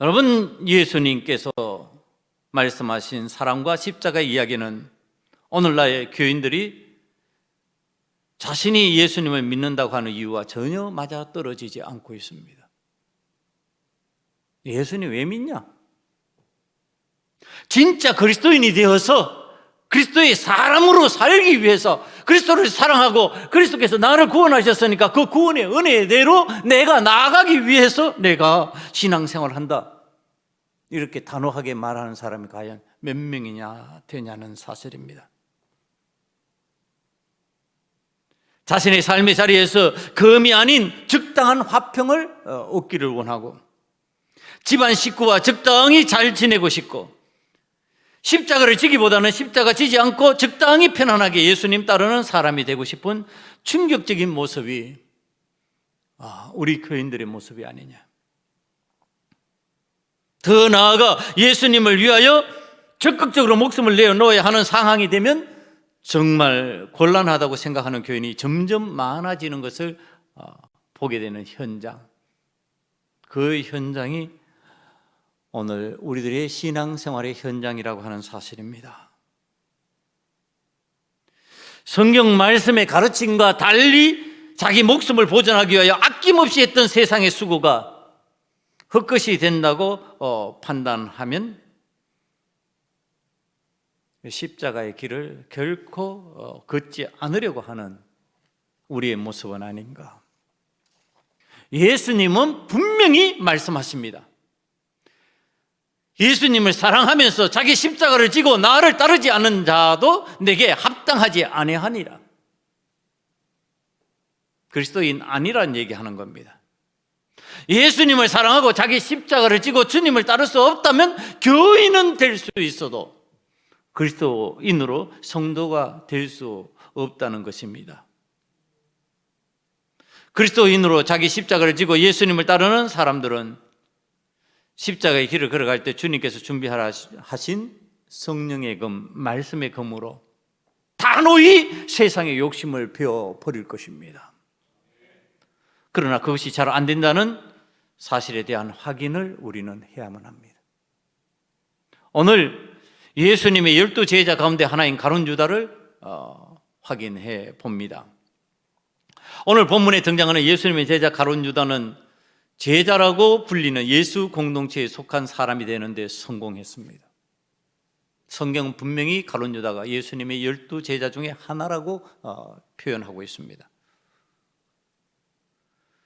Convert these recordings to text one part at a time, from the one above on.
여러분, 예수님께서 말씀하신 사랑과 십자가 이야기는 오늘날의 교인들이 자신이 예수님을 믿는다고 하는 이유와 전혀 맞아떨어지지 않고 있습니다. 예수님 왜 믿냐? 진짜 그리스도인이 되어서 그리스도의 사람으로 살기 위해서 그리스도를 사랑하고 그리스도께서 나를 구원하셨으니까 그 구원의 은혜대로 내가 나아가기 위해서 내가 신앙생활을 한다, 이렇게 단호하게 말하는 사람이 과연 몇 명이냐 되냐는 사실입니다. 자신의 삶의 자리에서 금이 아닌 적당한 화평을 얻기를 원하고 집안 식구와 적당히 잘 지내고 싶고 십자가를 지기보다는 십자가 지지 않고 적당히 편안하게 예수님 따르는 사람이 되고 싶은 충격적인 모습이 우리 교인들의 모습이 아니냐. 더 나아가 예수님을 위하여 적극적으로 목숨을 내어놓아야 하는 상황이 되면 정말 곤란하다고 생각하는 교인이 점점 많아지는 것을 보게 되는 현장, 그 현장이 오늘 우리들의 신앙생활의 현장이라고 하는 사실입니다. 성경 말씀의 가르침과 달리 자기 목숨을 보존하기 위하여 아낌없이 했던 세상의 수고가 헛것이 된다고 판단하면 십자가의 길을 결코 걷지 않으려고 하는 우리의 모습은 아닌가. 예수님은 분명히 말씀하십니다. 예수님을 사랑하면서 자기 십자가를 지고 나를 따르지 않는 자도 내게 합당하지 아니하니라. 그리스도인 아니란 얘기하는 겁니다. 예수님을 사랑하고 자기 십자가를 지고 주님을 따를 수 없다면 교인은 될 수 있어도 그리스도인으로 성도가 될 수 없다는 것입니다. 그리스도인으로 자기 십자가를 지고 예수님을 따르는 사람들은 십자가의 길을 걸어갈 때 주님께서 준비하신 성령의 검, 말씀의 검으로 단호히 세상의 욕심을 베어버릴 것입니다. 그러나 그것이 잘 안 된다는 사실에 대한 확인을 우리는 해야만 합니다. 오늘 예수님의 12 제자 가운데 하나인 가룟 유다를 확인해 봅니다. 오늘 본문에 등장하는 예수님의 제자 가룟 유다는 제자라고 불리는 예수 공동체에 속한 사람이 되는데 성공했습니다. 성경은 분명히 가룟 유다가 예수님의 12 제자 중에 하나라고 표현하고 있습니다.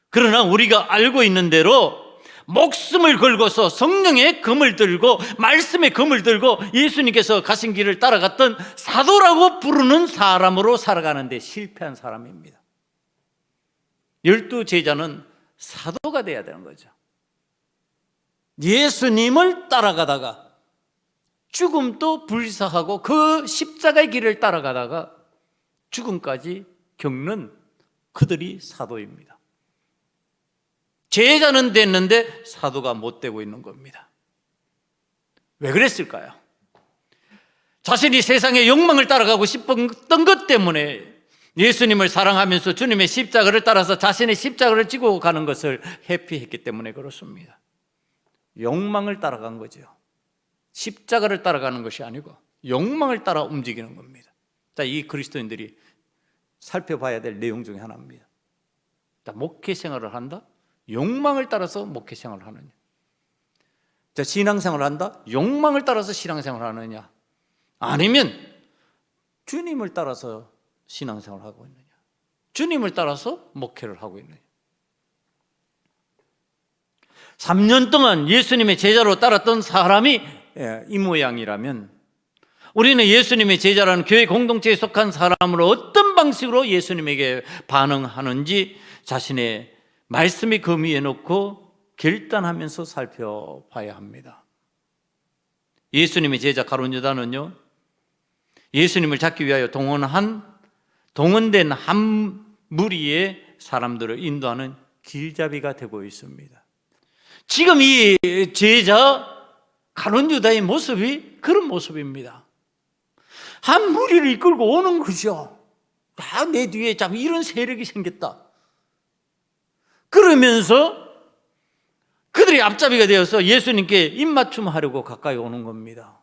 그러나 우리가 알고 있는 대로 목숨을 걸고서 성령의 검을 들고 말씀의 검을 들고 예수님께서 가신 길을 따라갔던 사도라고 부르는 사람으로 살아가는데 실패한 사람입니다. 12 제자는 사도가 돼야 되는 거죠. 예수님을 따라가다가 죽음도 불사하고 그 십자가의 길을 따라가다가 죽음까지 겪는 그들이 사도입니다. 제자는 됐는데 사도가 못 되고 있는 겁니다. 왜 그랬을까요? 자신이 세상의 욕망을 따라가고 싶었던 것 때문에 예수님을 사랑하면서 주님의 십자가를 따라서 자신의 십자가를 지고 가는 것을 회피했기 때문에 그렇습니다. 욕망을 따라간 거죠. 십자가를 따라가는 것이 아니고 욕망을 따라 움직이는 겁니다. 자, 이 그리스도인들이 살펴봐야 될 내용 중에 하나입니다. 자, 목회 생활을 한다? 욕망을 따라서 목회 생활을 하느냐? 자, 신앙생활을 한다? 욕망을 따라서 신앙생활을 하느냐? 아니면 주님을 따라서 신앙생활을 하고 있느냐? 주님을 따라서 목회를 하고 있느냐? 3년 동안 예수님의 제자로 따랐던 사람이 이 모양이라면 우리는 예수님의 제자라는 교회 공동체에 속한 사람으로 어떤 방식으로 예수님에게 반응하는지 자신의 말씀의 검위에 놓고 결단하면서 살펴봐야 합니다. 예수님의 제자 가룟 유다는요, 예수님을 잡기 위하여 동원된 한 무리의 사람들을 인도하는 길잡이가 되고 있습니다. 지금 이 제자 가룟 유다의 모습이 그런 모습입니다. 한 무리를 이끌고 오는 거죠. 다 내 뒤에 참 이런 세력이 생겼다. 그러면서 그들이 앞잡이가 되어서 예수님께 입맞춤하려고 가까이 오는 겁니다.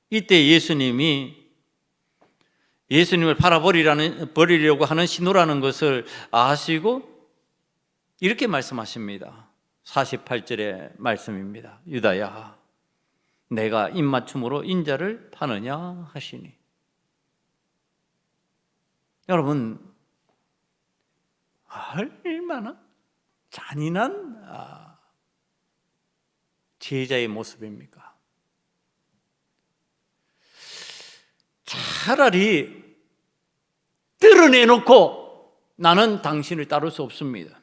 이때 예수님을 버리려고 하는 신호라는 것을 아시고 이렇게 말씀하십니다. 48절의 말씀입니다. 유다야, 내가 입맞춤으로 인자를 파느냐 하시니. 여러분, 얼마나 잔인한 제자의 모습입니까? 차라리 드러내놓고 나는 당신을 따를 수 없습니다.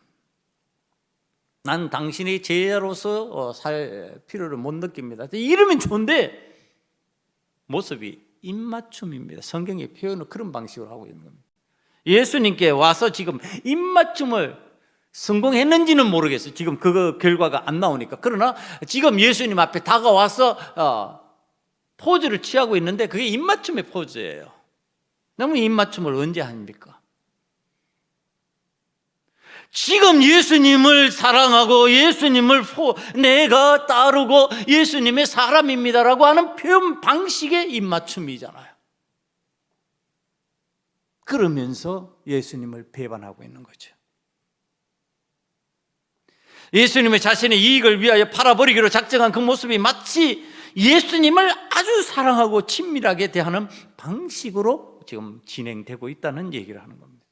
난 당신의 제자로서 살 필요를 못 느낍니다. 이러면 좋은데 모습이 입맞춤입니다. 성경의 표현을 그런 방식으로 하고 있는 겁니다. 예수님께 와서 지금 입맞춤을 성공했는지는 모르겠어요. 지금 그 결과가 안 나오니까. 그러나 지금 예수님 앞에 다가와서 포즈를 취하고 있는데 그게 입맞춤의 포즈예요. 그러면 입맞춤을 언제 합니까? 지금 예수님을 사랑하고 예수님을 내가 따르고 예수님의 사람입니다라고 하는 표현 방식의 입맞춤이잖아요. 그러면서 예수님을 배반하고 있는 거죠. 예수님의 자신의 이익을 위하여 팔아버리기로 작정한 그 모습이 마치 예수님을 아주 사랑하고 친밀하게 대하는 방식으로 지금 진행되고 있다는 얘기를 하는 겁니다.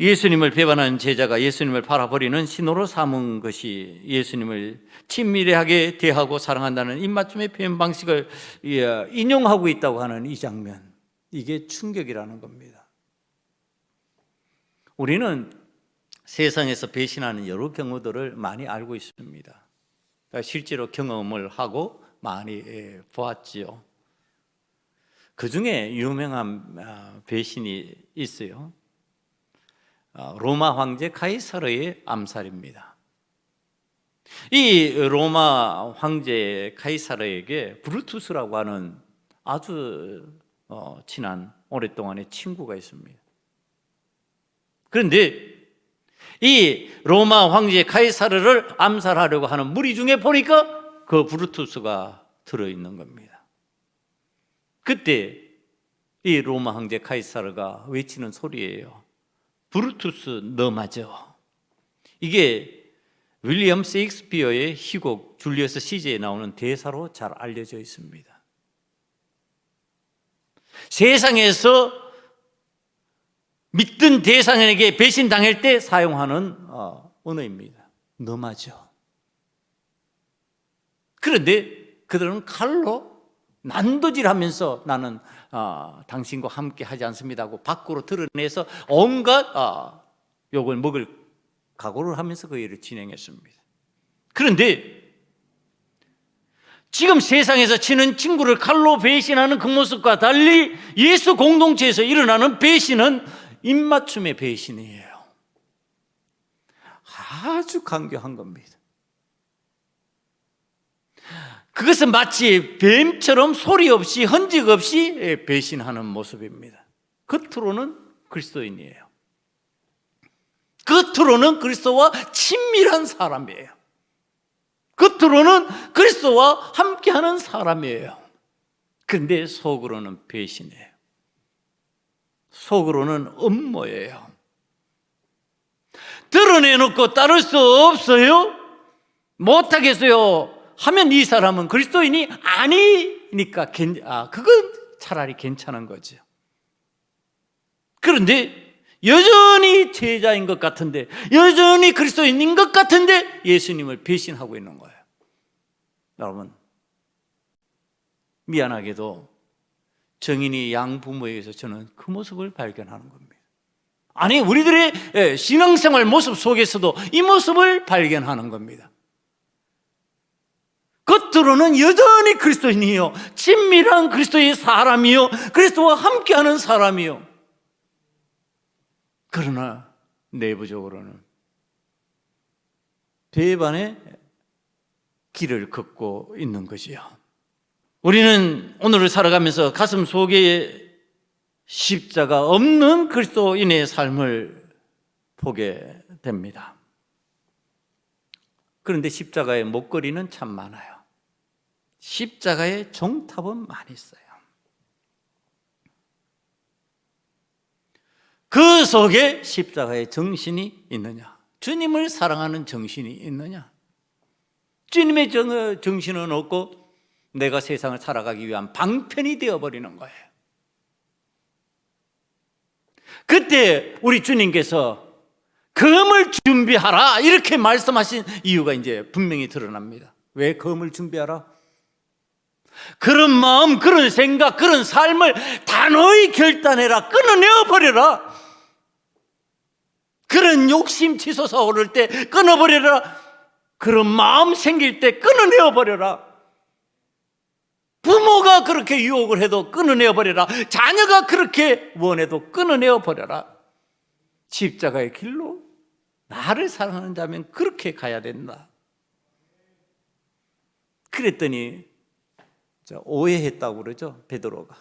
예수님을 배반하는 제자가 예수님을 팔아버리는 신호로 삼은 것이 예수님을 친밀하게 대하고 사랑한다는 입맞춤의 표현 방식을 인용하고 있다고 하는 이 장면, 이게 충격이라는 겁니다. 우리는 세상에서 배신하는 여러 경우들을 많이 알고 있습니다. 실제로 경험을 하고 많이 보았지요. 그 중에 유명한 배신이 있어요. 로마 황제 카이사르의 암살입니다. 이 로마 황제 카이사르에게 브루투스라고 하는 아주 친한 오랫동안의 친구가 있습니다. 그런데 이 로마 황제 카이사르를 암살하려고 하는 무리 중에 보니까 그 브루투스가 들어있는 겁니다. 그때 이 로마 황제 카이사르가 외치는 소리예요. 브루투스 너 맞아. 이게 윌리엄 셰익스피어의 희곡 줄리어스 시저에 나오는 대사로 잘 알려져 있습니다. 세상에서 믿던 대상에게 배신당할 때 사용하는 언어입니다. 너 맞아. 그런데 그들은 칼로 난도질하면서 나는 당신과 함께 하지 않습니다 하고 밖으로 드러내서 온갖 욕을 먹을 각오를 하면서 그 일을 진행했습니다. 그런데 지금 세상에서 치는 친구를 칼로 배신하는 그 모습과 달리 예수 공동체에서 일어나는 배신은 입맞춤의 배신이에요. 아주 강경한 겁니다. 그것은 마치 뱀처럼 소리 없이 흔적 없이 배신하는 모습입니다. 겉으로는 그리스도인이에요. 겉으로는 그리스도와 친밀한 사람이에요. 겉으로는 그리스도와 함께하는 사람이에요. 그런데 속으로는 배신이에요. 속으로는 음모예요. 드러내놓고 따를 수 없어요? 못하겠어요 하면 이 사람은 그리스도인이 아니니까 그건 차라리 괜찮은 거죠. 그런데 여전히 제자인 것 같은데, 여전히 그리스도인인 것 같은데 예수님을 배신하고 있는 거예요. 여러분, 미안하게도 정인이 양부모에게서 저는 그 모습을 발견하는 겁니다. 아니, 우리들의 신앙생활 모습 속에서도 이 모습을 발견하는 겁니다. 겉으로는 여전히 그리스도인이요, 친밀한 그리스도의 사람이요, 그리스도와 함께하는 사람이요. 그러나 내부적으로는 배반의 길을 걷고 있는 것이요. 우리는 오늘을 살아가면서 가슴 속에 십자가 없는 그리스도인의 삶을 보게 됩니다. 그런데 십자가의 목걸이는 참 많아요. 십자가의 종탑은 많이 있어요. 그 속에 십자가의 정신이 있느냐? 주님을 사랑하는 정신이 있느냐? 주님의 정신은 없고 내가 세상을 살아가기 위한 방편이 되어버리는 거예요. 그때 우리 주님께서 검을 준비하라 이렇게 말씀하신 이유가 이제 분명히 드러납니다. 왜 검을 준비하라? 그런 마음, 그런 생각, 그런 삶을 단호히 결단해라. 끊어내어 버려라. 그런 욕심 치솟아 오를 때 끊어버려라. 그런 마음 생길 때 끊어내어 버려라. 부모가 그렇게 유혹을 해도 끊어내어 버려라. 자녀가 그렇게 원해도 끊어내어 버려라. 십자가의 길로 나를 사랑하는 자면 그렇게 가야 된다. 그랬더니 오해했다고 그러죠. 베드로가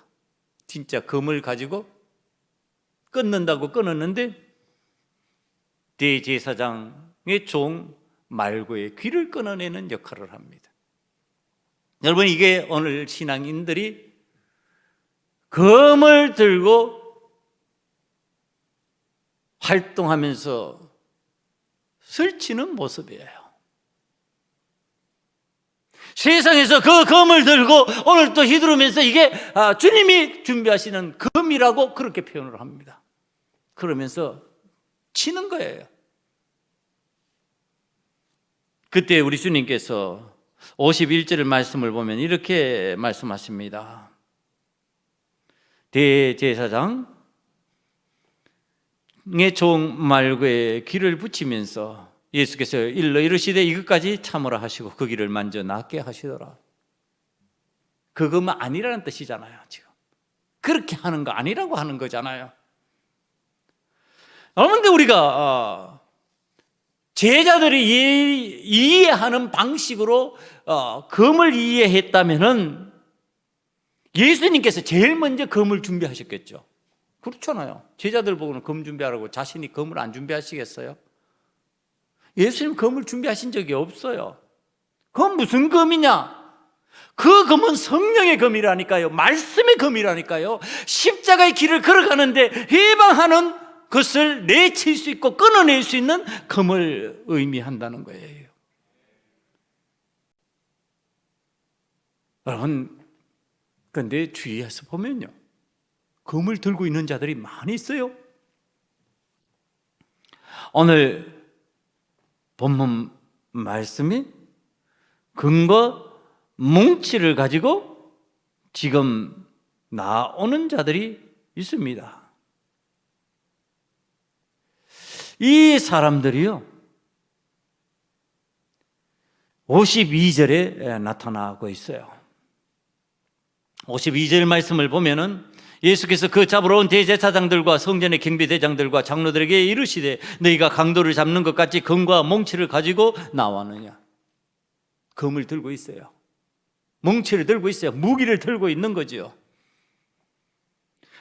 진짜 검을 가지고 끊는다고 끊었는데 대제사장의 종 말고의 귀를 끊어내는 역할을 합니다. 여러분, 이게 오늘 신앙인들이 검을 들고 활동하면서 설치는 모습이에요. 세상에서 그 검을 들고 오늘 또 휘두르면서 이게 주님이 준비하시는 검이라고 그렇게 표현을 합니다. 그러면서 치는 거예요. 그때 우리 주님께서 51절 말씀을 보면 이렇게 말씀하십니다. 대제사장의 종 말고의 귀를 붙이면서 예수께서 일러 이르시되 이것까지 참으라 하시고 그 귀를 만져 낫게 하시더라. 그것만 아니라는 뜻이잖아요. 지금 그렇게 하는 거 아니라고 하는 거잖아요. 그런데 우리가 제자들이 이해하는 방식으로 검을 이해했다면은 예수님께서 제일 먼저 검을 준비하셨겠죠. 그렇잖아요. 제자들 보고는 검 준비하라고 자신이 검을 안 준비하시겠어요? 예수님 검을 준비하신 적이 없어요. 그건 무슨 검이냐? 그 검은 성령의 검이라니까요. 말씀의 검이라니까요. 십자가의 길을 걸어가는데 해방하는 것을 내칠 수 있고 끊어낼 수 있는 검을 의미한다는 거예요. 여러분, 그런데 주위에서 보면요, 검을 들고 있는 자들이 많이 있어요. 오늘 본문 말씀이 금과 뭉치를 가지고 지금 나오는 자들이 있습니다. 이 사람들이요 52절에 나타나고 있어요. 52절 말씀을 보면은 예수께서 그 잡으러 온 대제사장들과 성전의 경비대장들과 장로들에게 이르시되 너희가 강도를 잡는 것 같이 검과 몽치를 가지고 나왔느냐. 검을 들고 있어요. 몽치를 들고 있어요. 무기를 들고 있는 거지요.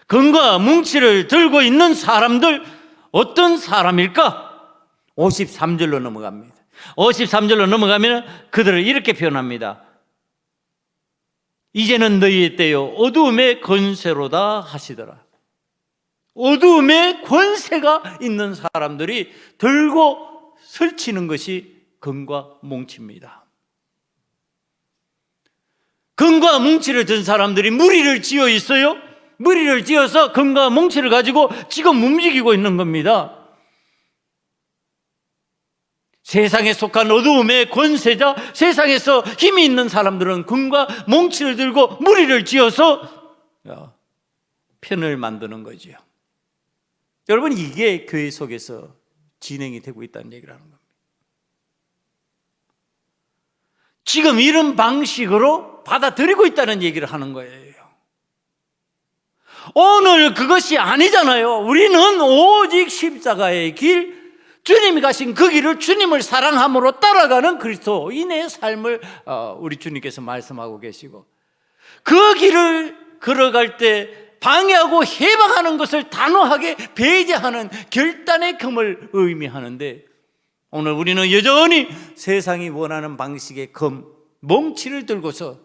검과 몽치를 들고 있는 사람들 어떤 사람일까? 53절로 넘어갑니다. 53절로 넘어가면 그들을 이렇게 표현합니다. 이제는 너희의 때요 어두움의 권세로다 하시더라. 어두움의 권세가 있는 사람들이 들고 설치는 것이 검과 뭉치입니다. 검과 뭉치를 든 사람들이 무리를 지어 있어요. 무리를 지어서 검과 뭉치를 가지고 지금 움직이고 있는 겁니다. 세상에 속한 어두움의 권세자, 세상에서 힘이 있는 사람들은 금과 몽치를 들고 무리를 지어서 편을 만드는 거지요. 여러분, 이게 교회 속에서 진행이 되고 있다는 얘기를 하는 겁니다. 지금 이런 방식으로 받아들이고 있다는 얘기를 하는 거예요. 오늘 그것이 아니잖아요. 우리는 오직 십자가의 길, 주님이 가신 그 길을 주님을 사랑함으로 따라가는 그리스도인의 삶을 우리 주님께서 말씀하고 계시고, 그 길을 걸어갈 때 방해하고 해방하는 것을 단호하게 배제하는 결단의 금을 의미하는데, 오늘 우리는 여전히 세상이 원하는 방식의 금, 몽치를 들고서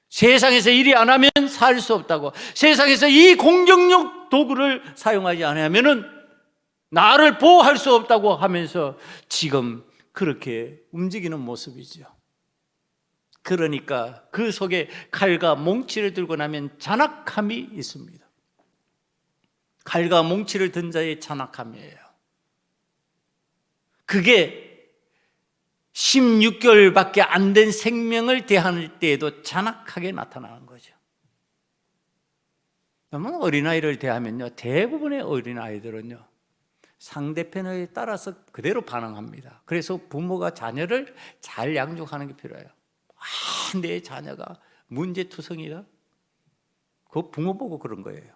세상에서 일이 안 하면 살 수 없다고, 세상에서 이 공격력 도구를 사용하지 않으면 나를 보호할 수 없다고 하면서 지금 그렇게 움직이는 모습이죠. 그러니까 그 속에 칼과 몽치를 들고 나면 잔악함이 있습니다. 칼과 몽치를 든 자의 잔악함이에요. 그게 16개월밖에 안 된 생명을 대할 때에도 잔악하게 나타나는 거죠. 그러면 어린아이를 대하면요, 대부분의 어린아이들은요 상대편에 따라서 그대로 반응합니다. 그래서 부모가 자녀를 잘 양육하는 게 필요해요. 내 자녀가 문제투성이다? 그거 부모 보고 그런 거예요.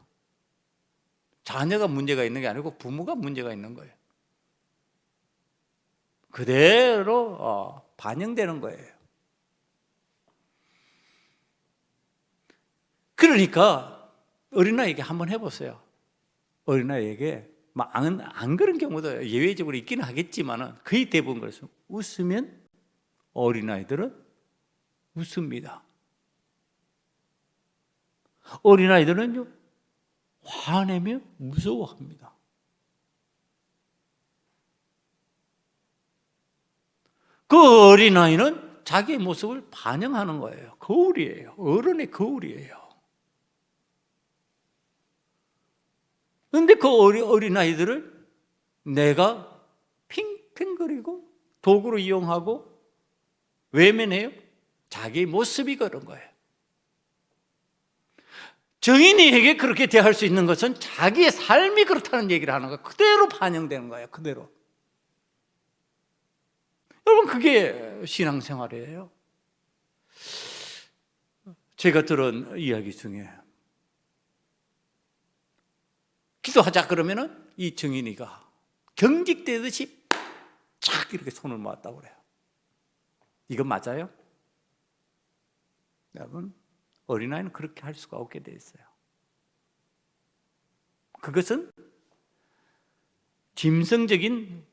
자녀가 문제가 있는 게 아니고 부모가 문제가 있는 거예요. 그대로 반영되는 거예요. 그러니까 어린아이에게 한번 해보세요. 어린아이에게 안 그런 경우도 예외적으로 있기는 하겠지만 거의 대부분 그래서 웃으면 어린아이들은 웃습니다. 어린아이들은요 화내면 무서워합니다. 그 어린아이는 자기의 모습을 반영하는 거예요. 거울이에요. 어른의 거울이에요. 그런데 그 어린아이들을 내가 핑핑거리고 도구로 이용하고 외면해요. 자기의 모습이 그런 거예요. 정인이에게 그렇게 대할 수 있는 것은 자기의 삶이 그렇다는 얘기를 하는 거예요. 그대로 반영되는 거예요. 그대로. 여러분, 그게 신앙생활이에요. 제가 들은 이야기 중에 기도하자 그러면은 이 정인이가 경직되듯이 쫙 이렇게 손을 모았다고 그래요. 이건 맞아요? 여러분, 어린아이는 그렇게 할 수가 없게 돼 있어요. 그것은 짐승적인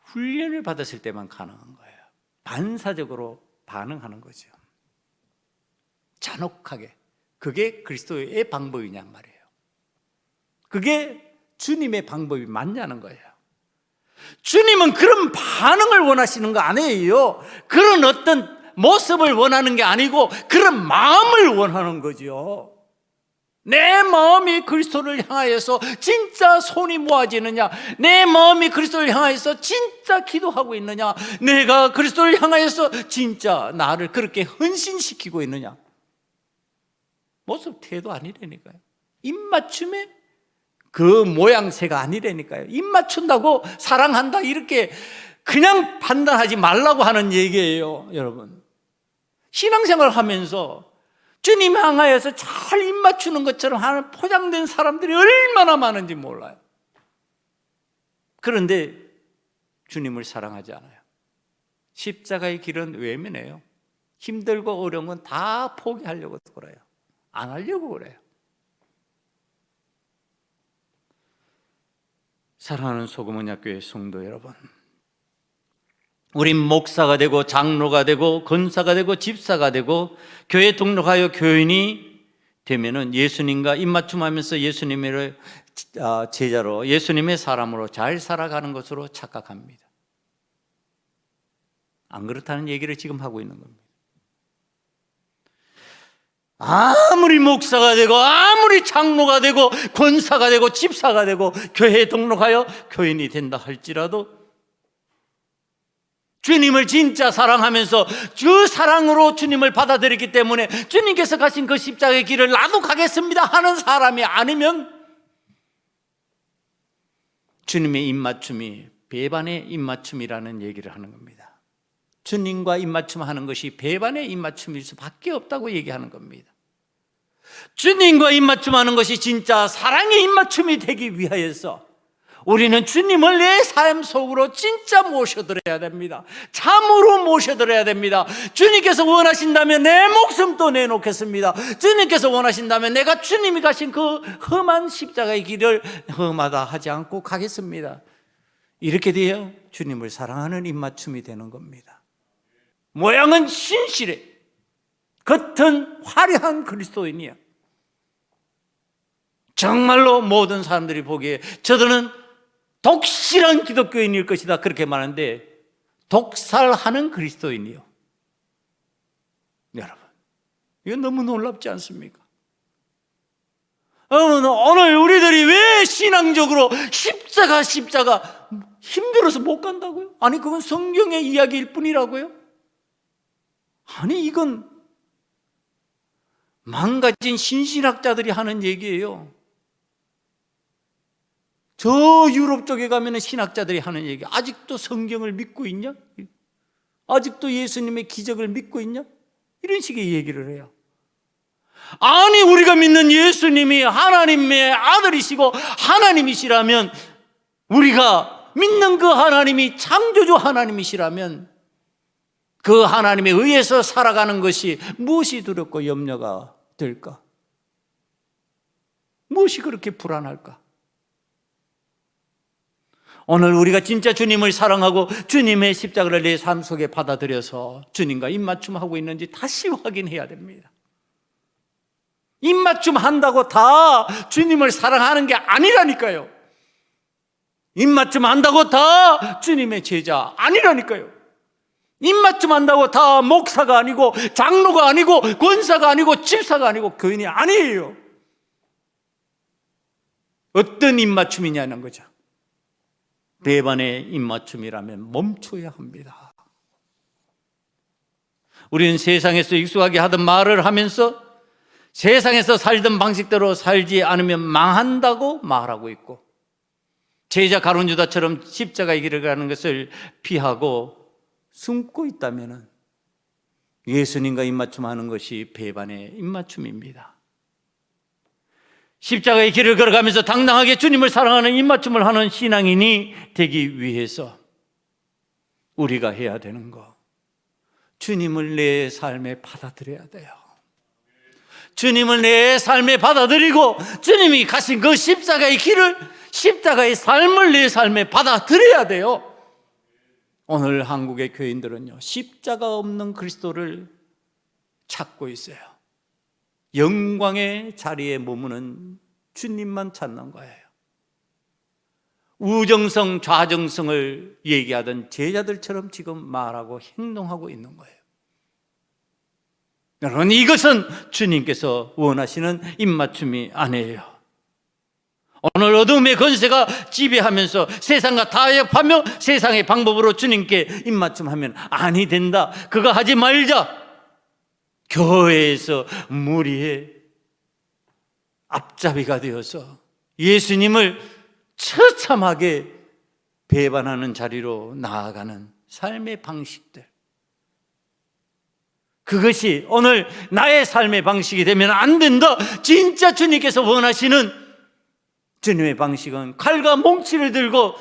훈련을 받았을 때만 가능한 거예요. 반사적으로 반응하는 거죠. 잔혹하게. 그게 그리스도의 방법이냔 말이에요. 그게 주님의 방법이 맞냐는 거예요. 주님은 그런 반응을 원하시는 거 아니에요. 그런 어떤 모습을 원하는 게 아니고 그런 마음을 원하는 거죠. 내 마음이 그리스도를 향하여서 진짜 손이 모아지느냐, 내 마음이 그리스도를 향하여서 진짜 기도하고 있느냐, 내가 그리스도를 향하여서 진짜 나를 그렇게 헌신시키고 있느냐. 모습 태도 아니라니까요. 입맞춤에 그 모양새가 아니라니까요. 입맞춘다고 사랑한다 이렇게 그냥 판단하지 말라고 하는 얘기예요. 여러분, 신앙생활 하면서 주님 향하여서 잘 입맞추는 것처럼 하는 포장된 사람들이 얼마나 많은지 몰라요. 그런데 주님을 사랑하지 않아요. 십자가의 길은 외면해요. 힘들고 어려운 건 다 포기하려고 그래요. 안 하려고 그래요. 사랑하는 소금언약교회 성도 여러분, 우린 목사가 되고 장로가 되고 권사가 되고 집사가 되고 교회 등록하여 교인이 되면은 예수님과 입맞춤하면서 예수님의 제자로, 예수님의 사람으로 잘 살아가는 것으로 착각합니다. 안 그렇다는 얘기를 지금 하고 있는 겁니다. 아무리 목사가 되고 아무리 장로가 되고 권사가 되고 집사가 되고 교회에 등록하여 교인이 된다 할지라도 주님을 진짜 사랑하면서 주 사랑으로 주님을 받아들였기 때문에 주님께서 가신 그 십자가의 길을 나도 가겠습니다 하는 사람이 아니면 주님의 입맞춤이 배반의 입맞춤이라는 얘기를 하는 겁니다. 주님과 입맞춤하는 것이 배반의 입맞춤일 수밖에 없다고 얘기하는 겁니다. 주님과 입맞춤하는 것이 진짜 사랑의 입맞춤이 되기 위하여서 우리는 주님을 내 삶 속으로 진짜 모셔드려야 됩니다. 참으로 모셔드려야 됩니다. 주님께서 원하신다면 내 목숨도 내놓겠습니다. 주님께서 원하신다면 내가 주님이 가신 그 험한 십자가의 길을 험하다 하지 않고 가겠습니다. 이렇게 되어 주님을 사랑하는 입맞춤이 되는 겁니다. 모양은 신실해, 겉은 화려한 그리스도인이야. 정말로 모든 사람들이 보기에 저들은 독실한 기독교인일 것이다 그렇게 말하는데 독살하는 그리스도인이요. 여러분, 이건 너무 놀랍지 않습니까? 오늘 우리들이 왜 신앙적으로 십자가 힘들어서 못 간다고요? 아니 그건 성경의 이야기일 뿐이라고요? 아니 이건 망가진 신신학자들이 하는 얘기예요. 저 유럽 쪽에 가면 신학자들이 하는 얘기, 아직도 성경을 믿고 있냐? 아직도 예수님의 기적을 믿고 있냐? 이런 식의 얘기를 해요. 아니 우리가 믿는 예수님이 하나님의 아들이시고 하나님이시라면, 우리가 믿는 그 하나님이 창조주 하나님이시라면 그 하나님에 의해서 살아가는 것이 무엇이 두렵고 염려가 될까? 무엇이 그렇게 불안할까? 오늘 우리가 진짜 주님을 사랑하고 주님의 십자가를 내 삶 속에 받아들여서 주님과 입맞춤하고 있는지 다시 확인해야 됩니다. 입맞춤 한다고 다 주님을 사랑하는 게 아니라니까요. 입맞춤 한다고 다 주님의 제자 아니라니까요. 입맞춤 한다고 다 목사가 아니고 장로가 아니고 권사가 아니고 집사가 아니고 교인이 아니에요. 어떤 입맞춤이냐는 거죠. 배반의 입맞춤이라면 멈춰야 합니다. 우리는 세상에서 익숙하게 하던 말을 하면서 세상에서 살던 방식대로 살지 않으면 망한다고 말하고 있고, 제자 가룟 유다처럼 십자가의 길을 가는 것을 피하고 숨고 있다면 예수님과 입맞춤하는 것이 배반의 입맞춤입니다. 십자가의 길을 걸어가면서 당당하게 주님을 사랑하는 입맞춤을 하는 신앙인이 되기 위해서 우리가 해야 되는 거, 주님을 내 삶에 받아들여야 돼요. 주님을 내 삶에 받아들이고 주님이 가신 그 십자가의 길을, 십자가의 삶을 내 삶에 받아들여야 돼요. 오늘 한국의 교인들은요, 십자가 없는 그리스도를 찾고 있어요. 영광의 자리에 머무는 주님만 찾는 거예요. 우정성, 좌정성을 얘기하던 제자들처럼 지금 말하고 행동하고 있는 거예요. 여러분, 이것은 주님께서 원하시는 입맞춤이 아니에요. 오늘 어둠의 권세가 지배하면서 세상과 타협하며 세상의 방법으로 주님께 입맞춤하면 아니 된다, 그거 하지 말자. 교회에서 무리의 앞잡이가 되어서 예수님을 처참하게 배반하는 자리로 나아가는 삶의 방식들, 그것이 오늘 나의 삶의 방식이 되면 안 된다. 진짜 주님께서 원하시는 주님의 방식은 칼과 몽치를 들고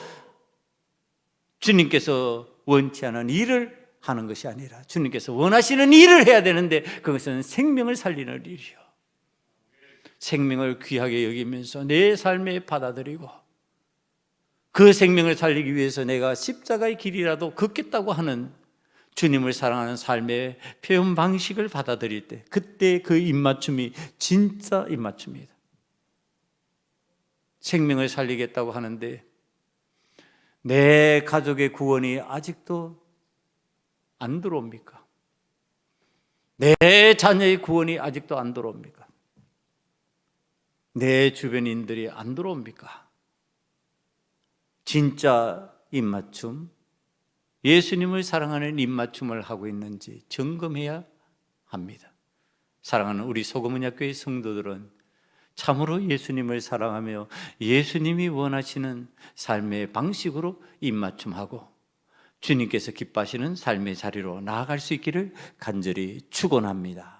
주님께서 원치 않은 일을 하는 것이 아니라 주님께서 원하시는 일을 해야 되는데, 그것은 생명을 살리는 일이요, 생명을 귀하게 여기면서 내 삶에 받아들이고 그 생명을 살리기 위해서 내가 십자가의 길이라도 걷겠다고 하는 주님을 사랑하는 삶의 표현 방식을 받아들일 때, 그때 그 입맞춤이 진짜 입맞춤이다. 생명을 살리겠다고 하는데 내 가족의 구원이 아직도 안 들어옵니까? 내 자녀의 구원이 아직도 안 들어옵니까? 내 주변인들이 안 들어옵니까? 진짜 입맞춤, 예수님을 사랑하는 입맞춤을 하고 있는지 점검해야 합니다. 사랑하는 우리 소금은약교회 성도들은 참으로 예수님을 사랑하며 예수님이 원하시는 삶의 방식으로 입맞춤하고 주님께서 기뻐하시는 삶의 자리로 나아갈 수 있기를 간절히 축원합니다.